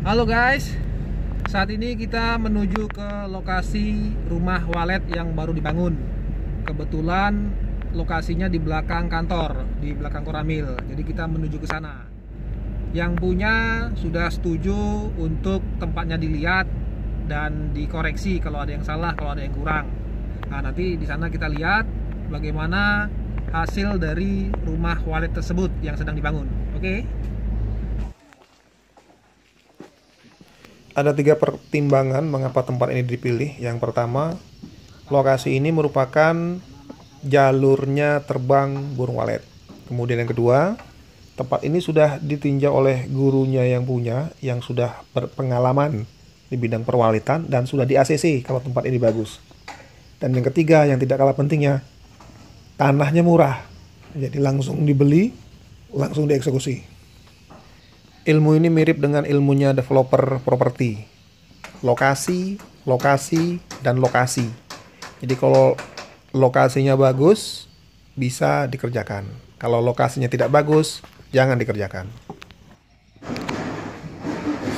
Halo guys, saat ini kita menuju ke lokasi rumah walet yang baru dibangun. Kebetulan lokasinya di belakang kantor, di belakang Koramil. Jadi kita menuju ke sana. Yang punya sudah setuju untuk tempatnya dilihat dan dikoreksi kalau ada yang salah, kalau ada yang kurang. Nah, nanti di sana kita lihat bagaimana hasil dari rumah walet tersebut yang sedang dibangun. Oke? Ada 3 pertimbangan mengapa tempat ini dipilih. Yang pertama, lokasi ini merupakan jalurnya terbang burung walet. Kemudian yang kedua, tempat ini sudah ditinjau oleh gurunya yang punya, yang sudah berpengalaman di bidang perwalitan dan sudah di ACC kalau tempat ini bagus. Dan yang ketiga, yang tidak kalah pentingnya, tanahnya murah. Jadi langsung dibeli, langsung dieksekusi. Ilmu ini mirip dengan ilmunya developer properti. Lokasi, lokasi, dan lokasi. Jadi kalau lokasinya bagus, bisa dikerjakan. Kalau lokasinya tidak bagus, jangan dikerjakan.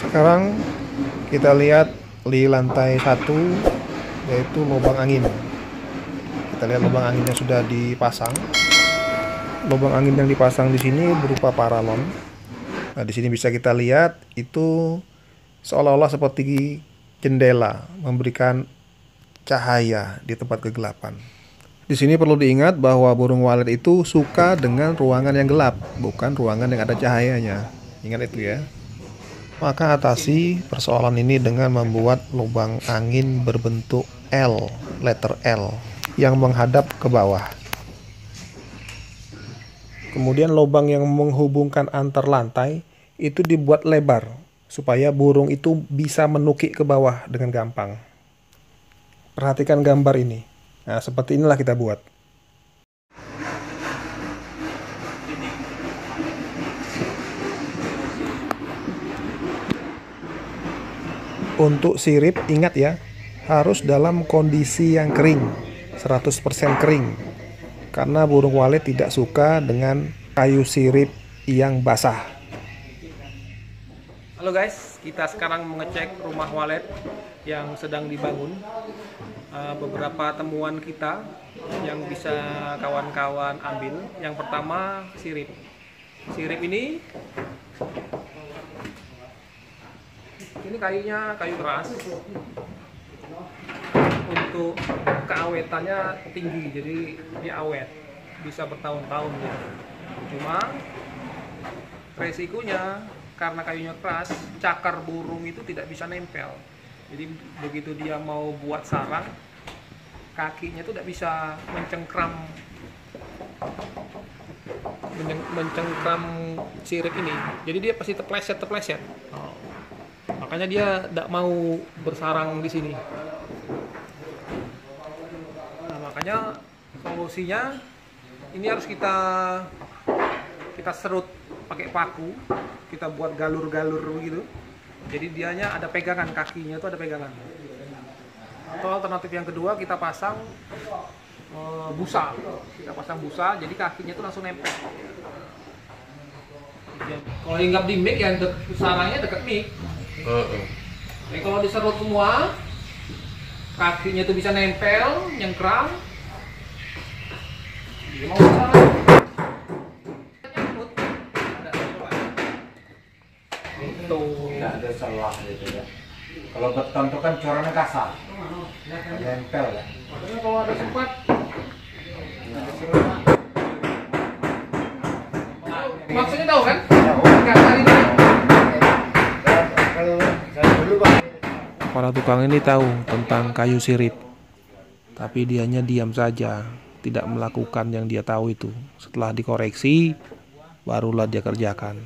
Sekarang kita lihat di lantai 1, yaitu lubang angin. Kita lihat lubang anginnya sudah dipasang. Lubang angin yang dipasang di sini berupa paralon. Nah, di sini bisa kita lihat itu seolah-olah seperti jendela, memberikan cahaya di tempat kegelapan. Di sini perlu diingat bahwa burung walet itu suka dengan ruangan yang gelap, bukan ruangan yang ada cahayanya. Ingat itu ya. Maka atasi persoalan ini dengan membuat lubang angin berbentuk L, letter L, yang menghadap ke bawah. Kemudian lubang yang menghubungkan antar lantai itu dibuat lebar supaya burung itu bisa menukik ke bawah dengan gampang. Perhatikan gambar ini. Nah, seperti inilah kita buat. Untuk sirip, ingat ya, harus dalam kondisi yang kering, 100% kering. Karena burung walet tidak suka dengan kayu sirip yang basah. Halo guys, kita sekarang mengecek rumah walet yang sedang dibangun. Beberapa temuan kita yang bisa kawan-kawan ambil. Yang pertama, sirip. Sirip ini kayunya kayu keras. Untuk keawetannya tinggi, jadi dia awet, bisa bertahun-tahun gitu. Cuma resikonya karena kayunya keras, cakar burung itu tidak bisa nempel. Jadi begitu dia mau buat sarang, kakinya itu tidak bisa mencengkram sirip ini. Jadi dia pasti terpleset. Makanya dia tidak mau bersarang di sini. Makanya solusinya ini harus kita serut pakai paku, kita buat galur-galur begitu. Jadi dianya ada pegangan, kakinya itu ada pegangan. Atau alternatif yang kedua, kita pasang busa. Kita pasang busa, jadi kakinya itu langsung nempel. Kalau hinggap di mic ya sarangnya dekat mic. Jadi kalau diserut semua, kakinya itu bisa nempel, nyengkram. Dia mau sarang. Itu tidak ada celah gitu ya. Kalau beton itu kan corannya kasar, nempel ya. makanya kalau ada sempat, maksudnya tahu kan? Kasar ini. Para tukang ini tahu tentang kayu sirip, tapi dianya diam saja, tidak melakukan yang dia tahu itu. Setelah dikoreksi, barulah dia kerjakan.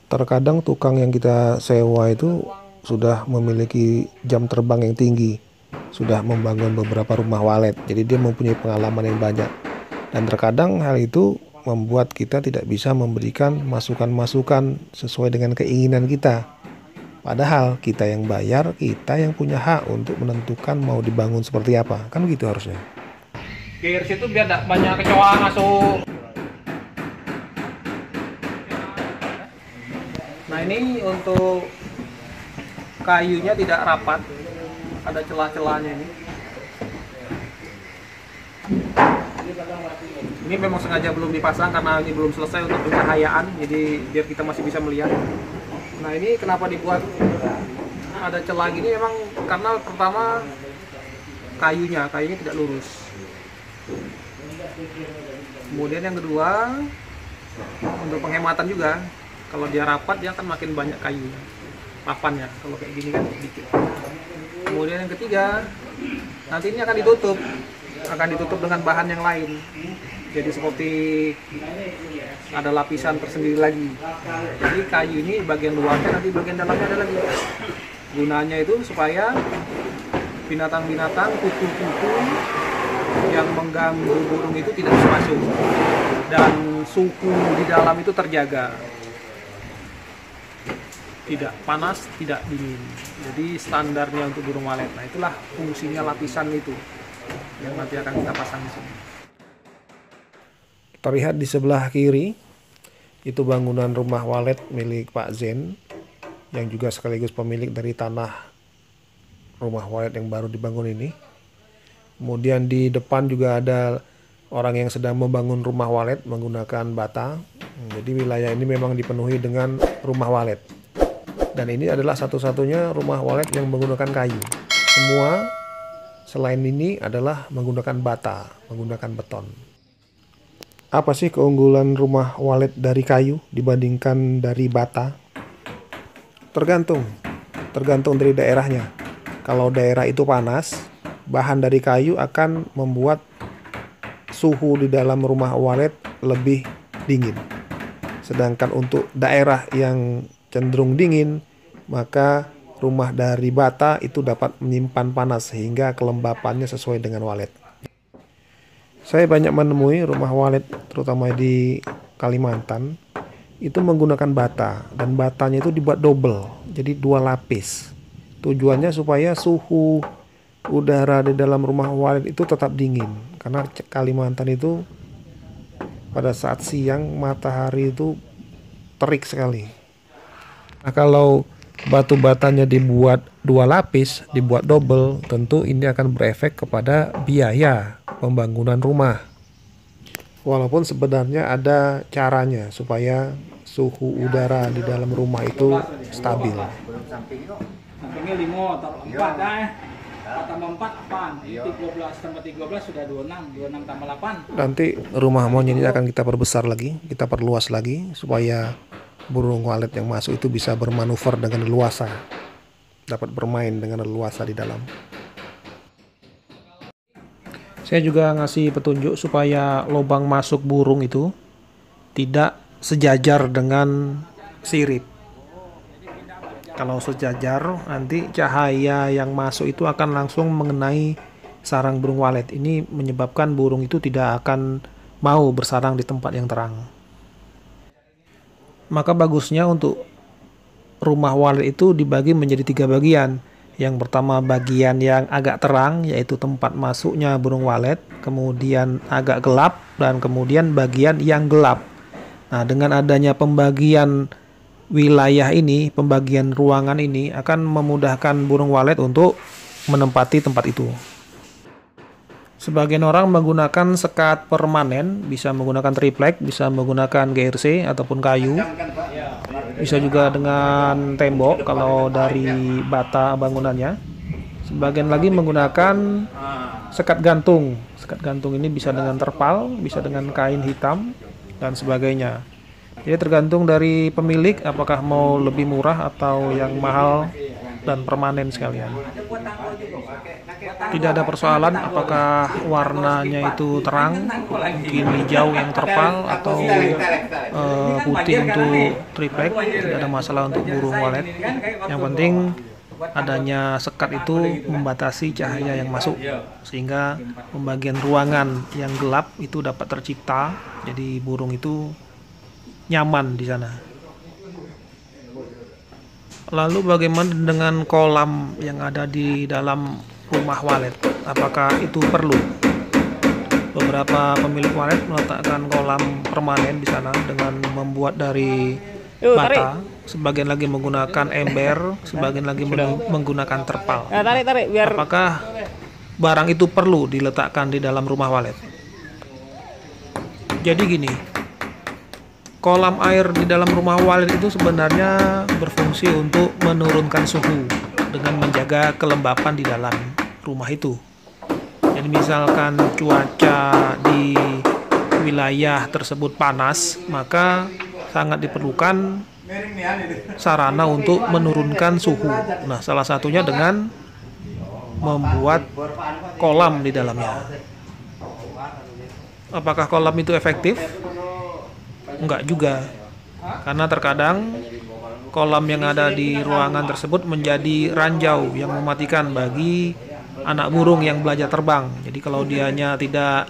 Terkadang tukang yang kita sewa itu sudah memiliki jam terbang yang tinggi, sudah membangun beberapa rumah walet, jadi dia mempunyai pengalaman yang banyak. Dan terkadang hal itu membuat kita tidak bisa memberikan masukan-masukan sesuai dengan keinginan kita. Padahal kita yang bayar, kita yang punya hak untuk menentukan mau dibangun seperti apa. Kan gitu harusnya. Gears itu biar tidak banyak kecoa masuk. Nah, ini untuk kayunya tidak rapat, ada celah-celahnya ini. Ini memang sengaja belum dipasang karena ini belum selesai untuk pencahayaan, jadi biar kita masih bisa melihat. Nah, ini kenapa dibuat ada celah gini? Memang karena pertama kayunya tidak lurus. Kemudian yang kedua, untuk penghematan juga, kalau dia rapat dia akan makin banyak kayu papannya. Kalau kayak gini kan sedikit. Kemudian yang ketiga, nanti ini akan ditutup dengan bahan yang lain. Jadi seperti ada lapisan tersendiri lagi. Jadi kayu ini bagian luarnya, nanti bagian dalamnya ada lagi. Gunanya itu supaya binatang-binatang, kutu-kutu yang mengganggu burung itu tidak bisa masuk, dan suhu di dalam itu terjaga, tidak panas, tidak dingin. Jadi standarnya untuk burung walet. Nah, itulah fungsinya lapisan itu yang nanti akan kita pasang di sini. Terlihat di sebelah kiri itu bangunan rumah walet milik Pak Zen, yang juga sekaligus pemilik dari tanah rumah walet yang baru dibangun ini. Kemudian di depan juga ada orang yang sedang membangun rumah walet menggunakan bata. Jadi wilayah ini memang dipenuhi dengan rumah walet. Dan ini adalah satu-satunya rumah walet yang menggunakan kayu. Semua selain ini adalah menggunakan bata, menggunakan beton. Apa sih keunggulan rumah walet dari kayu dibandingkan dari bata? Tergantung dari daerahnya. Kalau daerah itu panas, bahan dari kayu akan membuat suhu di dalam rumah walet lebih dingin. Sedangkan untuk daerah yang cenderung dingin, maka rumah dari bata itu dapat menyimpan panas sehingga kelembapannya sesuai dengan walet. Saya banyak menemui rumah walet terutama di Kalimantan itu menggunakan bata, dan batanya itu dibuat double, jadi 2 lapis. Tujuannya supaya suhu udara di dalam rumah walet itu tetap dingin, karena Kalimantan itu pada saat siang matahari itu terik sekali. Nah, kalau batu batanya dibuat 2 lapis, dibuat double, tentu ini akan berefek kepada biaya pembangunan rumah. Walaupun sebenarnya ada caranya supaya suhu udara di dalam rumah itu stabil. Sampingnya 5, taruh 4 dah. 4 tambah 4 apaan? 13 tambah 13 sudah 26, 26 tambah 8. Nanti rumah monyet ini akan kita perbesar lagi, kita perluas lagi supaya burung walet yang masuk itu bisa bermanuver dengan leluasa, dapat bermain dengan leluasa di dalam. Saya juga ngasih petunjuk supaya lubang masuk burung itu tidak sejajar dengan sirip. Kalau sejajar, nanti cahaya yang masuk itu akan langsung mengenai sarang burung walet. Ini menyebabkan burung itu tidak akan mau bersarang di tempat yang terang. Maka bagusnya untuk rumah walet itu dibagi menjadi 3 bagian. Yang pertama bagian yang agak terang, yaitu tempat masuknya burung walet, kemudian agak gelap, dan kemudian bagian yang gelap. Nah, dengan adanya pembagian wilayah ini, pembagian ruangan ini akan memudahkan burung walet untuk menempati tempat itu. Sebagian orang menggunakan sekat permanen, bisa menggunakan triplek, bisa menggunakan GRC ataupun kayu. Bisa juga dengan tembok kalau dari bata bangunannya. Sebagian lagi menggunakan sekat gantung. Sekat gantung ini bisa dengan terpal, bisa dengan kain hitam, dan sebagainya. Jadi tergantung dari pemilik apakah mau lebih murah atau yang mahal dan permanen sekalian. Tidak ada persoalan apakah warnanya itu terang, mungkin hijau yang terpal, atau putih untuk triplek. Tidak ada masalah untuk burung walet. Yang penting adanya sekat itu membatasi cahaya yang masuk, sehingga pembagian ruangan yang gelap itu dapat tercipta. Jadi burung itu nyaman di sana. Lalu bagaimana dengan kolam yang ada di dalam rumah walet? Apakah itu perlu? Beberapa pemilik walet meletakkan kolam permanen di sana dengan membuat dari bata, sebagian lagi menggunakan ember, sebagian lagi menggunakan terpal. Tarik biar. Apakah barang itu perlu diletakkan di dalam rumah walet? Jadi gini, kolam air di dalam rumah walet itu sebenarnya berfungsi untuk menurunkan suhu dengan menjaga kelembapan di dalam rumah itu. Jadi misalkan cuaca di wilayah tersebut panas, maka sangat diperlukan sarana untuk menurunkan suhu. Nah, salah satunya dengan membuat kolam di dalamnya. Apakah kolam itu efektif? Enggak juga. Karena terkadang kolam yang ada di ruangan tersebut menjadi ranjau yang mematikan bagi anak burung yang belajar terbang. Jadi kalau dianya tidak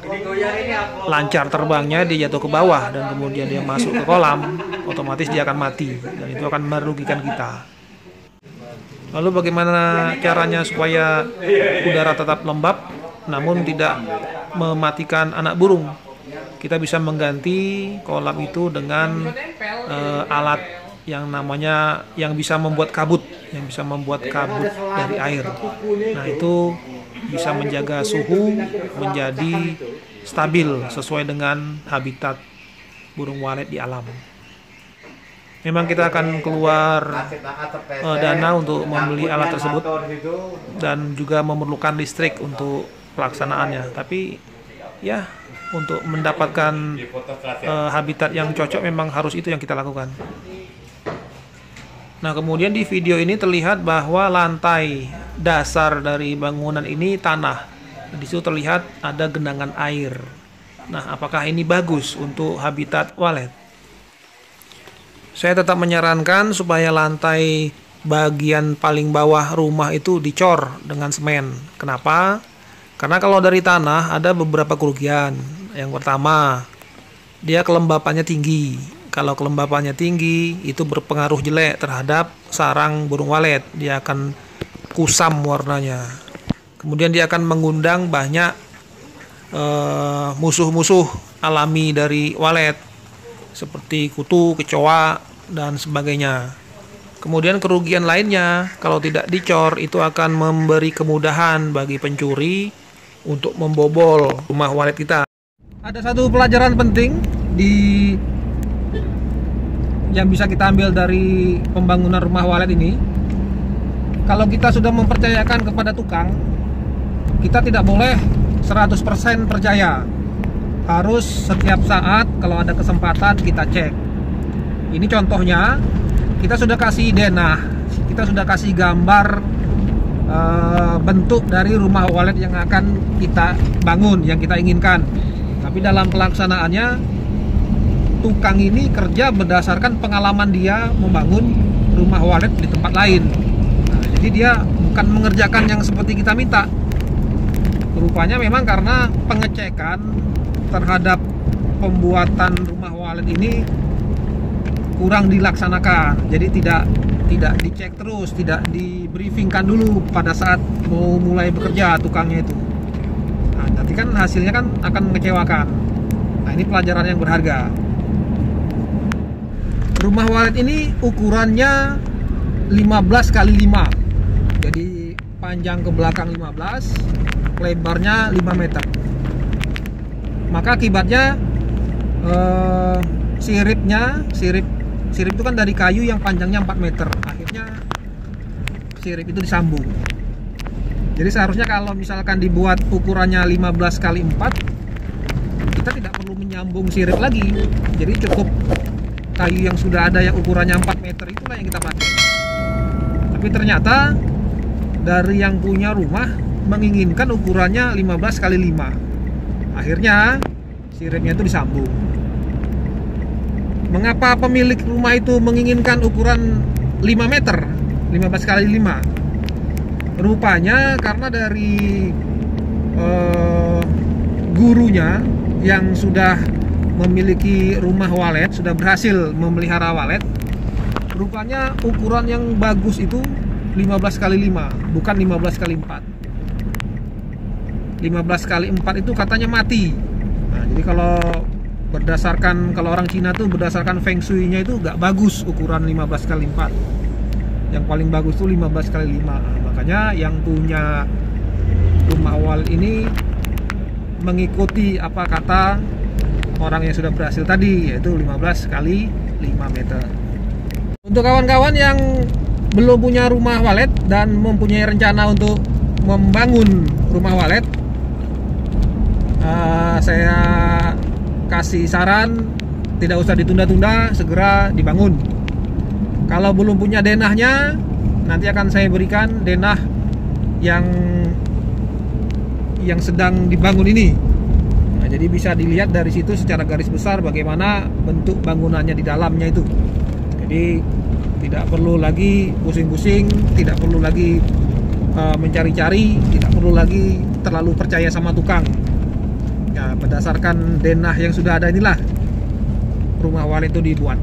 lancar terbangnya, dia jatuh ke bawah dan kemudian dia masuk ke kolam, otomatis dia akan mati dan itu akan merugikan kita. Lalu bagaimana caranya supaya udara tetap lembab namun tidak mematikan anak burung? Kita bisa mengganti kolam itu dengan alat yang bisa membuat kabut, dari air. Nah, itu bisa menjaga suhu menjadi stabil sesuai dengan habitat burung walet di alam. Memang kita akan keluar dana untuk membeli alat tersebut dan juga memerlukan listrik untuk pelaksanaannya. Tapi ya, untuk mendapatkan habitat yang cocok memang harus itu yang kita lakukan. Nah, kemudian di video ini terlihat bahwa lantai dasar dari bangunan ini tanah. Di situ terlihat ada genangan air. Nah, apakah ini bagus untuk habitat walet? Saya tetap menyarankan supaya lantai bagian paling bawah rumah itu dicor dengan semen. Kenapa? Karena kalau dari tanah ada beberapa kerugian. Yang pertama, dia kelembapannya tinggi. Kalau kelembapannya tinggi, itu berpengaruh jelek terhadap sarang burung walet. Dia akan kusam warnanya. Kemudian dia akan mengundang banyak musuh-musuh alami dari walet, seperti kutu, kecoa, dan sebagainya. Kemudian kerugian lainnya, kalau tidak dicor, itu akan memberi kemudahan bagi pencuri untuk membobol rumah walet kita. Ada satu pelajaran penting yang bisa kita ambil dari pembangunan rumah walet ini. Kalau kita sudah mempercayakan kepada tukang, kita tidak boleh 100% percaya. Harus setiap saat kalau ada kesempatan kita cek. Ini contohnya, kita sudah kasih denah, kita sudah kasih gambar bentuk dari rumah walet yang akan kita bangun, yang kita inginkan. Tapi dalam pelaksanaannya, tukang ini kerja berdasarkan pengalaman dia membangun rumah walet di tempat lain. Nah, jadi dia bukan mengerjakan yang seperti kita minta. Rupanya memang karena pengecekan terhadap pembuatan rumah walet ini kurang dilaksanakan. Jadi tidak dicek terus, tidak di-briefingkan dulu pada saat mau mulai bekerja tukangnya itu. Nah, nanti kan hasilnya kan akan mengecewakan. Nah, ini pelajaran yang berharga. Rumah walet ini ukurannya 15 x 5. Jadi panjang ke belakang 15, lebarnya 5 meter. Maka akibatnya sirip itu kan dari kayu yang panjangnya 4 meter. Akhirnya sirip itu disambung. Jadi seharusnya kalau misalkan dibuat ukurannya 15 x 4, kita tidak perlu menyambung sirip lagi. Jadi cukup kayu yang sudah ada yang ukurannya 4 meter itulah yang kita pakai. Tapi ternyata dari yang punya rumah menginginkan ukurannya 15 x 5. Akhirnya siripnya itu disambung. Mengapa pemilik rumah itu menginginkan ukuran 5 meter, 15 x 5? Rupanya karena dari gurunya yang sudah memiliki rumah walet, sudah berhasil memelihara walet, rupanya ukuran yang bagus itu 15 x 5, bukan 15 x 4. 15 x 4 itu katanya mati. Nah, jadi kalau berdasarkan, kalau orang Cina tuh berdasarkan feng shui-nya itu nggak bagus ukuran 15x4. Yang paling bagus tuh 15x5. Makanya yang punya rumah walet ini mengikuti apa kata orang yang sudah berhasil tadi, yaitu 15x5 meter. Untuk kawan-kawan yang belum punya rumah walet dan mempunyai rencana untuk membangun rumah walet, saya kasih saran tidak usah ditunda-tunda, segera dibangun. Kalau belum punya denahnya, nanti akan saya berikan denah yang sedang dibangun ini. Nah, jadi bisa dilihat dari situ secara garis besar bagaimana bentuk bangunannya di dalamnya itu. Jadi tidak perlu lagi pusing-pusing, tidak perlu lagi mencari-cari, tidak perlu lagi terlalu percaya sama tukang. Ya, berdasarkan denah yang sudah ada inilah rumah walet itu dibuat.